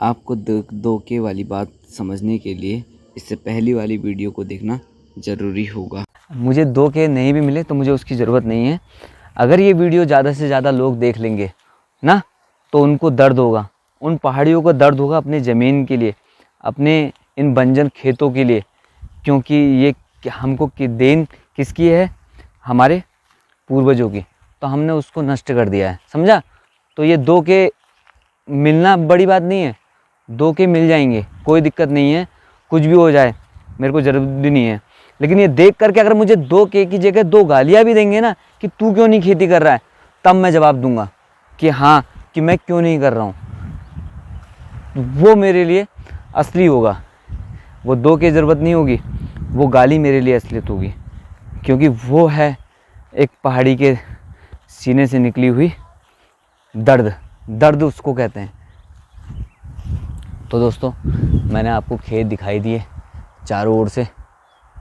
आपको धोखे वाली बात समझने के लिए इससे पहली वाली वीडियो को देखना ज़रूरी होगा। मुझे धोखे नहीं भी मिले तो मुझे उसकी ज़रूरत नहीं है। अगर ये वीडियो ज़्यादा से ज़्यादा लोग देख लेंगे ना, तो उनको दर्द होगा, उन पहाड़ियों को दर्द होगा अपने ज़मीन के लिए, अपने इन बंजर खेतों के लिए। क्योंकि ये हमको देन किसकी है? हमारे पूर्वजों की। तो हमने उसको नष्ट कर दिया है, समझा? तो ये धोखे मिलना बड़ी बात नहीं है, धोखे मिल जाएंगे, कोई दिक्कत नहीं है, कुछ भी हो जाए, मेरे को ज़रूरत भी नहीं है। लेकिन ये देख करके अगर मुझे धोखे की जगह 2 गालियाँ भी देंगे ना कि तू क्यों नहीं खेती कर रहा है, तब मैं जवाब दूंगा कि हाँ, कि मैं क्यों नहीं कर रहा हूँ। वो मेरे लिए असली होगा, वो धोखे की ज़रूरत नहीं होगी, वो गाली मेरे लिए असलियत होगी। क्योंकि वो है एक पहाड़ी के सीने से निकली हुई दर्द, दर्द उसको कहते हैं। तो दोस्तों, मैंने आपको खेत दिखाई दिए चारों ओर से,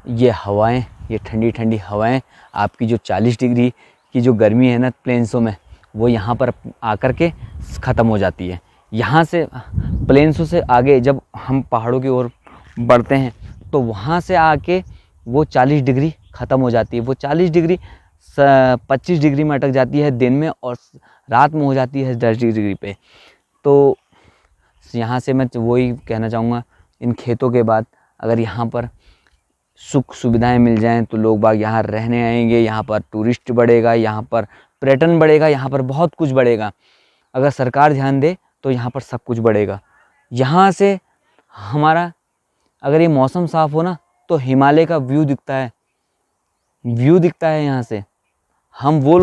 ये हवाएं, ये ठंडी ठंडी हवाएं, आपकी जो 40 डिग्री की जो गर्मी है ना प्लेन्सों में, वो यहाँ पर आकर के ख़त्म हो जाती है। यहाँ से प्लेन्सों से आगे जब हम पहाड़ों की ओर बढ़ते हैं तो वहाँ से आके वो 40 डिग्री ख़त्म हो जाती है। वो 40 डिग्री 25 डिग्री में अटक जाती है दिन में, और रात में हो जाती है 10 डिग्री पे। तो यहाँ से मैं वही कहना चाहूँगा, इन खेतों के बाद अगर यहाँ पर सुख सुविधाएं मिल जाएं तो लोग बाग यहाँ रहने आएंगे, यहाँ पर टूरिस्ट बढ़ेगा, यहाँ पर पर्यटन बढ़ेगा, यहाँ पर बहुत कुछ बढ़ेगा। अगर सरकार ध्यान दे तो यहाँ पर सब कुछ बढ़ेगा। यहाँ से हमारा अगर ये मौसम साफ़ हो ना तो हिमालय का व्यू दिखता है, व्यू दिखता है यहाँ से। हम वो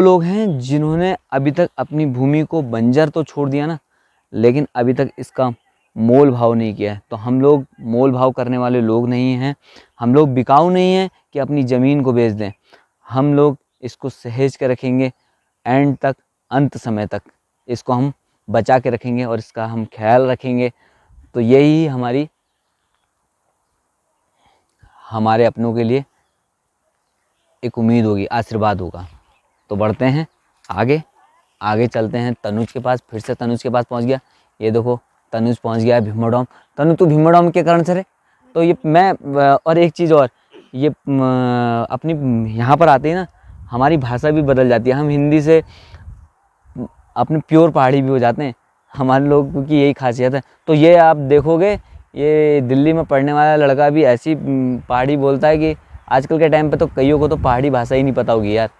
लोग हैं जिन्होंने अभी तक अपनी भूमि को बंजर तो छोड़ दिया ना, लेकिन अभी तक इसका मोल भाव नहीं किया है। तो हम लोग मोल भाव करने वाले लोग नहीं हैं, हम लोग बिकाऊ नहीं हैं कि अपनी ज़मीन को बेच दें। हम लोग इसको सहेज के रखेंगे, एंड तक, अंत समय तक इसको हम बचा के रखेंगे और इसका हम ख्याल रखेंगे। तो यही हमारे अपनों के लिए एक उम्मीद होगी, आशीर्वाद होगा। तो बढ़ते हैं आगे चलते हैं तनुज के पास। फिर से तनुज के पास पहुंच गया, ये देखो तनुज पहुंच गया है भीमडोम। तनु तू भीमडोम के कारण से रे। तो ये मैं और एक चीज़ और, ये अपनी यहाँ पर आते ही ना हमारी भाषा भी बदल जाती है, हम हिंदी से अपने प्योर पहाड़ी भी हो जाते हैं। हमारे लोगों की यही खासियत है। तो ये आप देखोगे, ये दिल्ली में पढ़ने वाला लड़का भी ऐसी पहाड़ी बोलता है कि आजकल के टाइम पे तो कईयों को तो पहाड़ी भाषा ही नहीं पता होगी यार।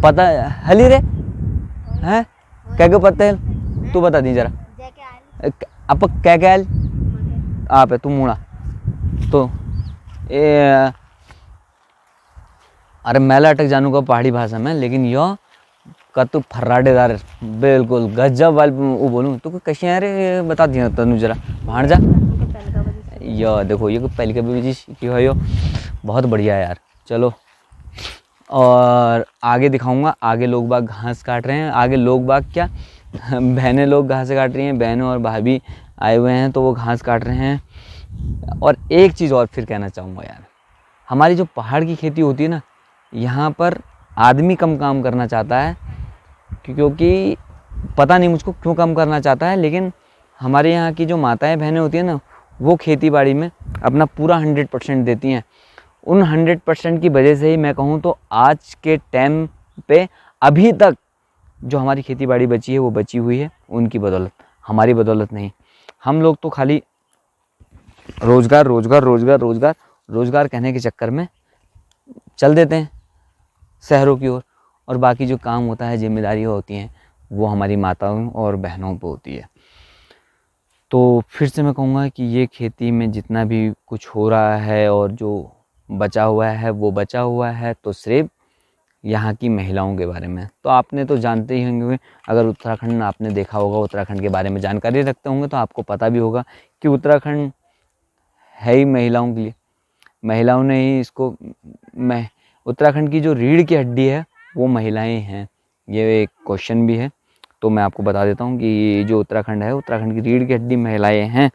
पता हली रे हैं क्या क्या पता है, तू बता दी जरा। अब क्या क्या आप है तू मुड़ा तो ये अरे मैला अटक जानू का पहाड़ी भाषा में, लेकिन यो कतु फर्राटेदार बिल्कुल गजब वाल वो बोलूँ तो कैसे यार बता दिया तनु जरा भाड़ जा। यो देखो ये पहले कभी भी की हो, यो बहुत बढ़िया है यार। चलो और आगे दिखाऊंगा। आगे लोग बाग घास काट रहे हैं, आगे लोग बाग क्या बहनें लोग घास काट रही हैं, बहनों और भाभी आए हुए हैं तो वो घास काट रहे हैं। और एक चीज़ और फिर कहना चाहूँगा यार, हमारी जो पहाड़ की खेती होती है ना, यहाँ पर आदमी कम काम करना चाहता है, क्योंकि पता नहीं मुझको क्यों कम करना चाहता है, लेकिन हमारे यहाँ की जो माताएं बहनें होती हैं ना, वो खेती बाड़ी में अपना पूरा 100% देती हैं। उन 100% की वजह से ही मैं कहूँ तो आज के टाइम पे अभी तक जो हमारी खेती बाड़ी बची है वो बची हुई है उनकी बदौलत, हमारी बदौलत नहीं। हम लोग तो खाली रोज़गार रोज़गार रोज़गार रोज़गार रोज़गार कहने के चक्कर में चल देते हैं शहरों की ओर, और बाकी जो काम होता है, जिम्मेदारियाँ होती हैं, वो हमारी माताओं और बहनों पर होती है। तो फिर से मैं कहूँगा कि ये खेती में जितना भी कुछ हो रहा है और जो बचा हुआ है वो बचा हुआ है तो सिर्फ यहाँ की महिलाओं के बारे में। तो आपने तो जानते ही होंगे, अगर उत्तराखंड आपने देखा होगा, उत्तराखंड के बारे में जानकारी रखते होंगे तो आपको पता भी होगा कि उत्तराखंड है ही महिलाओं के लिए। महिलाओं ने ही इसको उत्तराखंड की जो रीढ़ की हड्डी है वो महिलाएं हैं। ये एक क्वेश्चन भी है, तो मैं आपको बता देता हूँ कि जो उत्तराखंड है, उत्तराखंड की रीढ़ की हड्डी महिलाएं हैं,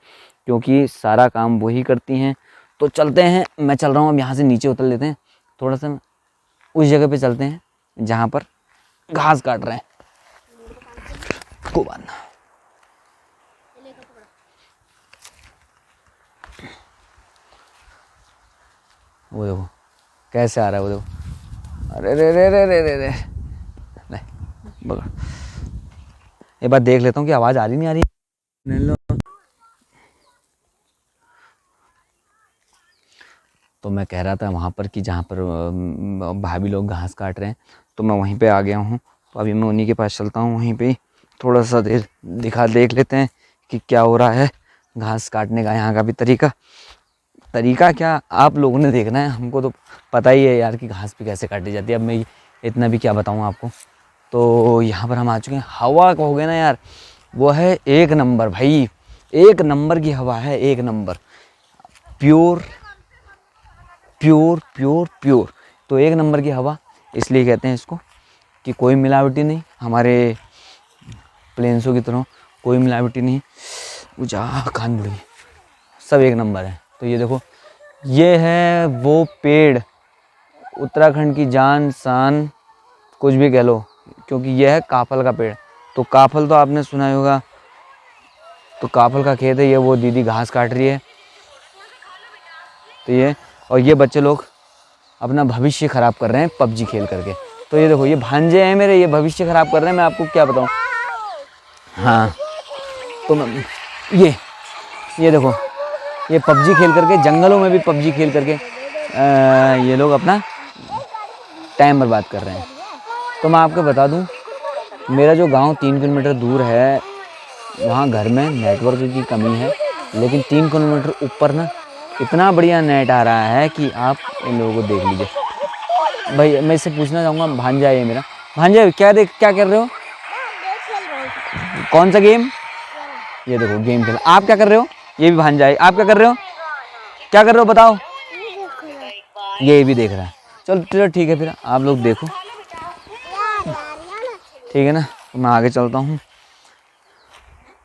क्योंकि सारा काम वही करती हैं। तो चलते हैं, मैं चल रहा हूँ अब यहाँ से नीचे उतर लेते हैं, थोड़ा सा उस जगह पे चलते हैं जहाँ पर घास काट रहे हैं। को बांधना। वो देखो कैसे आ रहा है, वो देखो। अरे रे रे रे रे रे रे, नहीं बगड़। एक बार देख लेता हूँ कि आवाज़ आ रही नहीं आ रही। तो मैं कह रहा था वहाँ पर कि जहाँ पर भाभी लोग घास काट रहे हैं, तो मैं वहीं पे आ गया हूँ। तो अभी मैं उन्हीं के पास चलता हूँ, वहीं पे थोड़ा सा देर देख लेते हैं कि क्या हो रहा है घास काटने का, यहाँ का भी तरीका क्या आप लोगों ने देखना है, हमको तो पता ही है यार कि घास भी कैसे काटी जाती है। अब मैं इतना भी क्या बताऊँ आपको। तो यहाँ पर हम आ चुके हैं। हवा हो गया ना यार, वो है एक नंबर भाई, एक नंबर की हवा है, एक number, pure pure pure pure. तो एक नंबर की हवा इसलिए कहते हैं इसको कि कोई मिलावटी नहीं, हमारे प्लेन्सों की तरह कोई मिलावटी नहीं। जा कान बुढ़ी, सब एक नंबर है। तो ये देखो, ये है वो पेड़, उत्तराखंड की जान शान कुछ भी कह लो, क्योंकि ये है काफल का पेड़। तो काफल तो आपने सुना ही होगा, तो काफल का खेत है ये। वो दीदी घास काट रही है, तो ये और ये बच्चे लोग अपना भविष्य ख़राब कर रहे हैं पबजी खेल करके। तो ये देखो, ये भांजे हैं मेरे, ये भविष्य ख़राब कर रहे हैं, मैं आपको क्या बताऊं। हाँ, तो मैं ये देखो, ये पबजी खेल करके, जंगलों में भी पबजी खेल करके ये लोग अपना टाइम बर्बाद कर रहे हैं। तो मैं आपको बता दूं, मेरा जो गांव 3 किलोमीटर दूर है, वहाँ घर में नेटवर्क की कमी है, लेकिन 3 किलोमीटर ऊपर ना इतना बढ़िया नेट आ रहा है कि आप इन लोगों को देख लीजिए। भाई मैं इससे पूछना चाहूँगा, भांजा है ये मेरा, भांजा क्या कर रहे हो? कौन सा गेम? ये देखो गेम खेल। आप क्या कर रहे हो? ये भी भांजा है। आप क्या कर रहे हो? क्या कर रहे हो बताओ? ये भी देख रहा है। चलो ठीक है, फिर आप लोग देखो, ठीक है ना। तो मैं आगे चलता हूँ,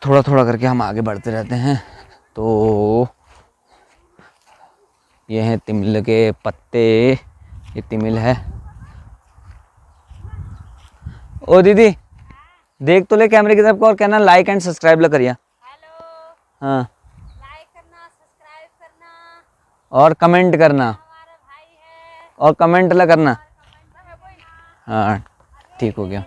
थोड़ा थोड़ा करके हम आगे बढ़ते रहते हैं। तो ये हैं तिमिल के पत्ते, ये तिमिल है। ओ दीदी देख तो ले कैमरे की तरफ को, और कहना लाइक एंड सब्सक्राइब ला करिए। हाँ, लाइक करना, सब्सक्राइब करना और कमेंट करना, हमारा भाई है, और कमेंट ला करना। कमेंट हाँ ठीक हो गया।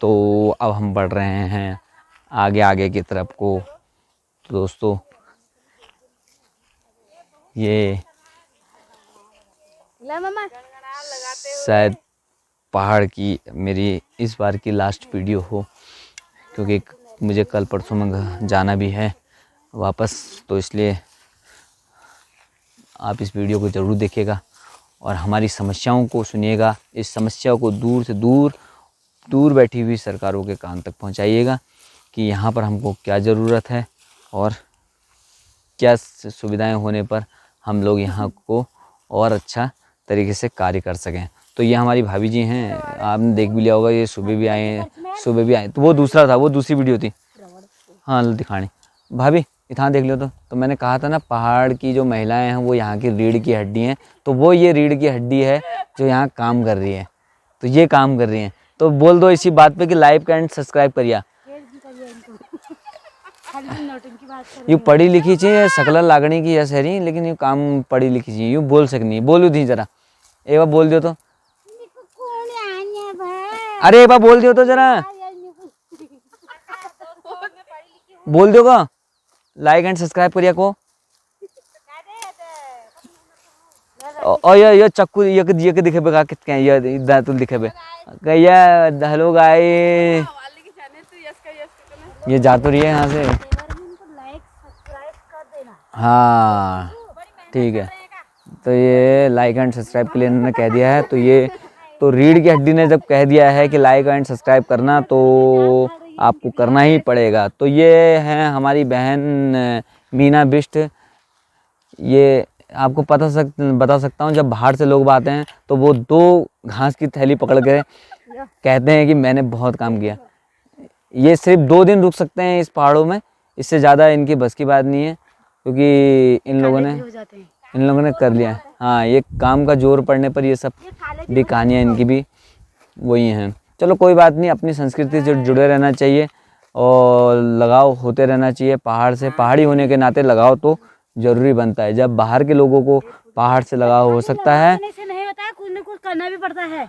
तो अब हम बढ़ रहे हैं आगे आगे की तरफ को। तो दोस्तों, ये शायद पहाड़ की मेरी इस बार की लास्ट वीडियो हो, क्योंकि मुझे कल परसों में जाना भी है वापस। तो इसलिए आप इस वीडियो को ज़रूर देखिएगा और हमारी समस्याओं को सुनिएगा। इस समस्या को दूर से दूर बैठी हुई सरकारों के कान तक पहुंचाइएगा कि यहाँ पर हमको क्या ज़रूरत है और क्या सुविधाएं होने पर हम लोग यहाँ को और अच्छा तरीके से कार्य कर सकें। तो ये हमारी भाभी जी हैं, आपने देख भी लिया होगा, ये सुबह भी आए। तो वो दूसरा था, वो दूसरी वीडियो थी। हाँ दिखानी भाभी, इतना देख लो। तो मैंने कहा था ना, पहाड़ की जो महिलाएं हैं वो यहाँ की रीढ़ की हड्डी हैं। तो वो ये रीढ़ की हड्डी है जो यहाँ काम कर रही है। तो ये काम कर रही हैं, तो बोल दो इसी बात पे कि लाइक एंड सब्सक्राइब करिए। यू पढ़ी लिखी चाहिए, सकल लागणी की है सही, लेकिन ये काम पढ़ी लिखी चाहिए, यूँ बोल सकनी। बोलू थी जरा, एक बार बोल दियो तो। अरे एक बार बोल दियो तो जरा, बोल दो का लाइक एंड सब्सक्राइब करिए को। और ये चक्कू ये दिखे बेगा कितने ये दातुल दिखे बे कहिया। हेलो गाइस, ये जा तो रही है यहाँ से। हाँ ठीक है, तो ये लाइक एंड सब्सक्राइब के लिए इन्होंने कह दिया है। तो ये तो रीढ़ की हड्डी ने जब कह दिया है कि लाइक एंड सब्सक्राइब करना, तो आपको करना ही पड़ेगा। तो ये हैं हमारी बहन मीना बिष्ट। ये आपको बता सकता हूँ, जब बाहर से लोग आते हैं तो वो 2 घास की थैली पकड़ के कहते हैं कि मैंने बहुत काम किया। ये सिर्फ 2 दिन रुक सकते हैं इस पहाड़ों में, इससे ज़्यादा इनकी बस की बात नहीं है, क्योंकि इन लोगों ने कर लिया है। हाँ, ये काम का जोर पड़ने पर ये सब भी कहानियाँ इनकी भी वही हैं। चलो कोई बात नहीं, अपनी संस्कृति से जुड़े रहना चाहिए और लगाव होते रहना चाहिए पहाड़ से। पहाड़ी होने के नाते लगाव तो ज़रूरी बनता है। जब बाहर के लोगों को पहाड़ से लगाव हो सकता है, से नहीं होता है, कुछ न कुछ करना भी पड़ता है।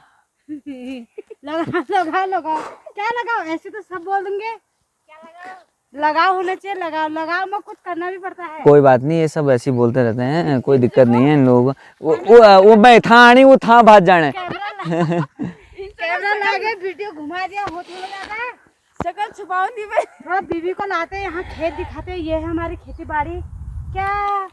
लगा लगा लगाओ, क्या लगाओ, ऐसे तो सब बोल देंगे। क्या लगाओ, लगाव होना चाहिए, लगाव लगाव में कुछ करना भी पड़ता है। कोई बात नहीं, ये सब ऐसे ही बोलते रहते हैं, कोई दिक्कत नहीं है इन लोगों को। वो मैं था नहीं, वो था भाग जाने। कैमरा लाके वीडियो घुमा दिया, हो तो जाता है। शक्ल छुपाओ नहीं मैं। थोड़ा बीवी को लाते हैं यहाँ, खेत दिखाते हैं, ये है हमारी खेती बाड़ी। क्या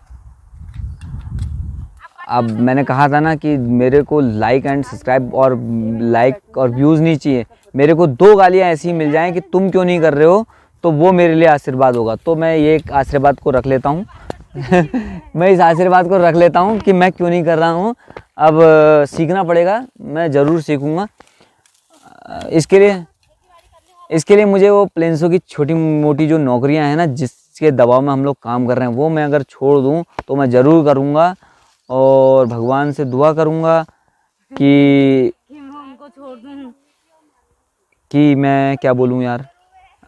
अब मैंने कहा था ना कि मेरे को लाइक एंड सब्सक्राइब और लाइक और व्यूज़ नहीं चाहिए। मेरे को 2 गालियाँ ऐसी ही मिल जाएं कि तुम क्यों नहीं कर रहे हो, तो वो मेरे लिए आशीर्वाद होगा। तो मैं ये एक आशीर्वाद को रख लेता हूँ। मैं इस आशीर्वाद को रख लेता हूँ कि मैं क्यों नहीं कर रहा हूँ। अब सीखना पड़ेगा, मैं ज़रूर सीखूँगा। इसके लिए मुझे वो प्लेन्सों की छोटी मोटी जो नौकरियां हैं ना, जिसके दबाव में हम लोग काम कर रहे हैं, वो मैं अगर छोड़ दूं तो मैं ज़रूर करूंगा। और भगवान से दुआ करूंगा कि मैं उनको छोड़ दूँ। मैं क्या बोलूं यार।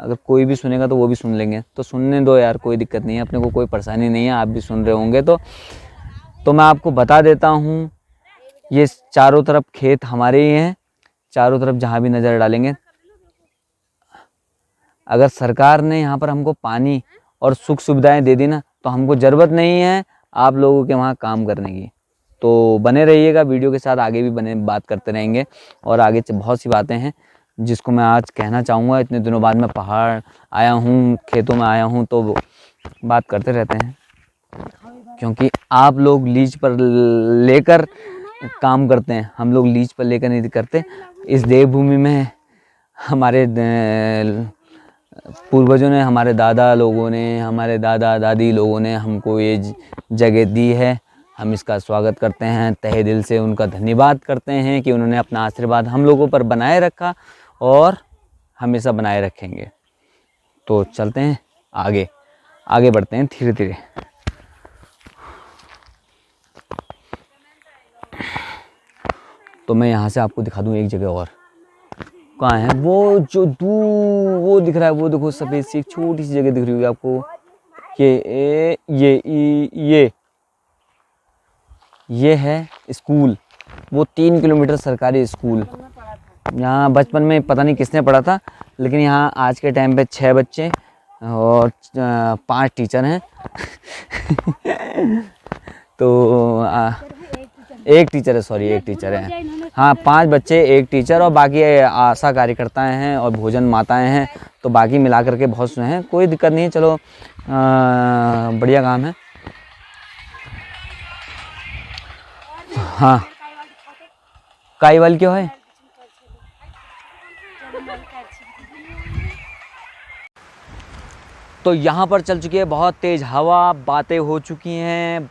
अगर कोई भी सुनेगा तो वो भी सुन लेंगे, तो सुनने दो यार, कोई दिक्कत नहीं है, अपने को कोई परेशानी नहीं है। आप भी सुन रहे होंगे तो मैं आपको बता देता हूँ, ये चारों तरफ खेत हमारे ही हैं। चारों तरफ जहाँ भी नज़र डालेंगे, अगर सरकार ने यहाँ पर हमको पानी और सुख सुविधाएं दे दी ना, तो हमको ज़रूरत नहीं है आप लोगों के वहाँ काम करने की। तो बने रहिएगा वीडियो के साथ, आगे भी बात करते रहेंगे। और आगे बहुत सी बातें हैं जिसको मैं आज कहना चाहूँगा। इतने दिनों बाद मैं पहाड़ आया हूँ, खेतों में आया हूँ, तो बात करते रहते हैं, क्योंकि आप लोग लीज पर लेकर काम करते हैं, हम लोग लीज पर लेकर नहीं करते। इस देवभूमि में हमारे पूर्वजों ने, हमारे दादा लोगों ने, हमारे दादा दादी लोगों ने हमको ये जगह दी है। हम इसका स्वागत करते हैं, तहे दिल से उनका धन्यवाद करते हैं कि उन्होंने अपना आशीर्वाद हम लोगों पर बनाए रखा और हमेशा बनाए रखेंगे। तो चलते हैं आगे बढ़ते हैं धीरे धीरे। तो मैं यहाँ से आपको दिखा दूँ एक जगह और। कहाँ है वो जो दूर वो दिख रहा है, वो देखो सफ़ेद सी एक छोटी सी जगह दिख रही होगी आपको। ये है स्कूल, वो 3 किलोमीटर सरकारी स्कूल। यहाँ बचपन में पता नहीं किसने पढ़ा था, लेकिन यहाँ आज के टाइम पे 6 बच्चे और 5 टीचर हैं। तो एक टीचर है, सॉरी एक टीचर है। हाँ 5 बच्चे, 1 टीचर और बाकी आशा कार्यकर्ताएं हैं और भोजन माताएं हैं। तो बाकी मिला करके बहुत हैं, कोई दिक्कत नहीं है। चलो बढ़िया काम है। हाँ काईवाल क्यों है? तो यहाँ पर चल चुकी है बहुत तेज़ हवा, बातें हो चुकी हैं,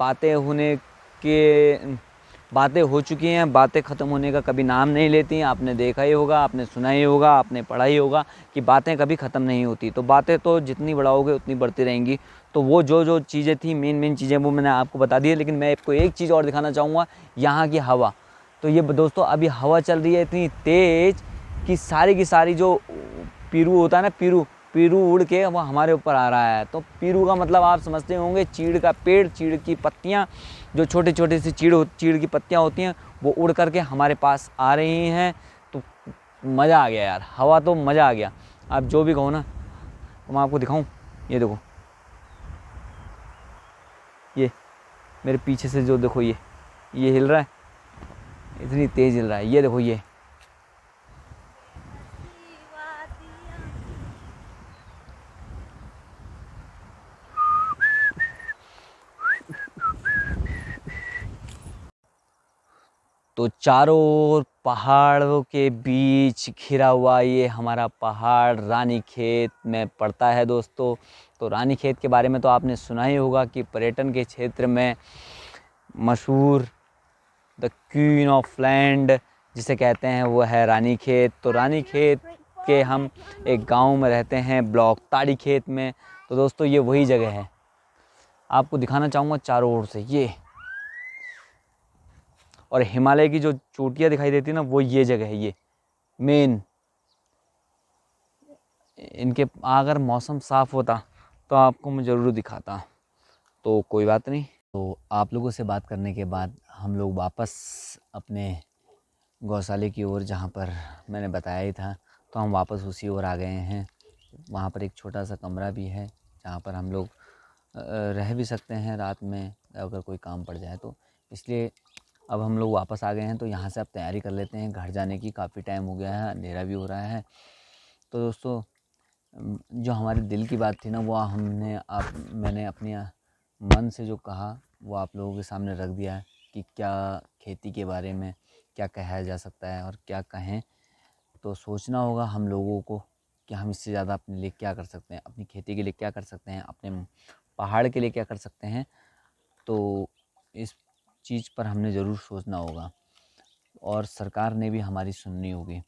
बातें ख़त्म होने का कभी नाम नहीं लेती। आपने देखा ही होगा, आपने सुना ही होगा, आपने पढ़ा ही होगा कि बातें कभी ख़त्म नहीं होती। तो बातें तो जितनी बढ़ाओगे उतनी बढ़ती रहेंगी। तो वो जो चीज़ें थी, मेन चीज़ें, वो मैंने आपको बता दी है। लेकिन मैं आपको एक चीज़ और दिखाना चाहूँगा, यहाँ की हवा। तो ये दोस्तों अभी हवा चल रही है इतनी तेज़ कि सारी की सारी जो पीरू होता है ना, पीरू उड़ के वो हमारे ऊपर आ रहा है। तो पीरू का मतलब आप समझते होंगे, चीड़ का पेड़, चीड़ की पत्तियाँ, जो छोटे छोटे सी चीड़ की पत्तियाँ होती हैं, वो उड़ करके हमारे पास आ रही हैं। तो मज़ा आ गया यार, हवा तो मज़ा आ गया। आप जो भी कहो ना, तो मैं आपको दिखाऊं, ये देखो, ये मेरे पीछे से जो देखो, ये हिल रहा है, इतनी तेज़ हिल रहा है। ये देखो, ये तो चारों ओर पहाड़ों के बीच घिरा हुआ ये हमारा पहाड़ रानीखेत में पड़ता है दोस्तों। तो रानीखेत के बारे में तो आपने सुना ही होगा कि पर्यटन के क्षेत्र में मशहूर द क्वीन ऑफ लैंड जिसे कहते हैं, वो है रानीखेत। तो रानीखेत के हम एक गांव में रहते हैं, ब्लॉक ताड़ीखेत में। तो दोस्तों ये वही जगह है, आपको दिखाना चाहूँगा चारों ओर से। ये और हिमालय की जो चोटियाँ दिखाई देती है ना, वो ये जगह है। मेन इनके अगर मौसम साफ़ होता तो आपको मैं ज़रूर दिखाता, तो कोई बात नहीं। तो आप लोगों से बात करने के बाद हम लोग वापस अपने गौशाले की ओर, जहाँ पर मैंने बताया ही था, तो हम वापस उसी ओर आ गए हैं। वहाँ पर एक छोटा सा कमरा भी है जहाँ पर हम लोग रह भी सकते हैं रात में अगर कोई काम पड़ जाए तो। इसलिए अब हम लोग वापस आ गए हैं, तो यहाँ से अब तैयारी कर लेते हैं घर जाने की। काफ़ी टाइम हो गया है, अंधेरा भी हो रहा है। तो दोस्तों, जो हमारे दिल की बात थी ना, वो मैंने अपने मन से जो कहा वो आप लोगों के सामने रख दिया है कि क्या खेती के बारे में क्या कहा जा सकता है और क्या कहें। तो सोचना होगा हम लोगों को कि हम इससे ज़्यादा अपने लिए क्या कर सकते हैं, अपनी खेती के लिए क्या कर सकते हैं, अपने पहाड़ के लिए क्या कर सकते हैं। तो इस चीज़ पर हमने ज़रूर सोचना होगा और सरकार ने भी हमारी सुननी होगी।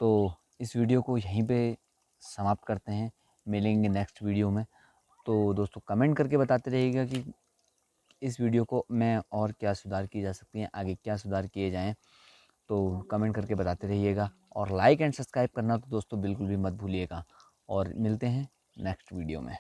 तो इस वीडियो को यहीं पे समाप्त करते हैं, मिलेंगे नेक्स्ट वीडियो में। तो दोस्तों, कमेंट करके बताते रहिएगा कि इस वीडियो को मैं और क्या सुधार की जा सकती हैं, आगे क्या सुधार किए जाएं। तो कमेंट करके बताते रहिएगा और लाइक एंड सब्सक्राइब करना तो दोस्तों बिल्कुल भी मत भूलिएगा। और मिलते हैं नेक्स्ट वीडियो में।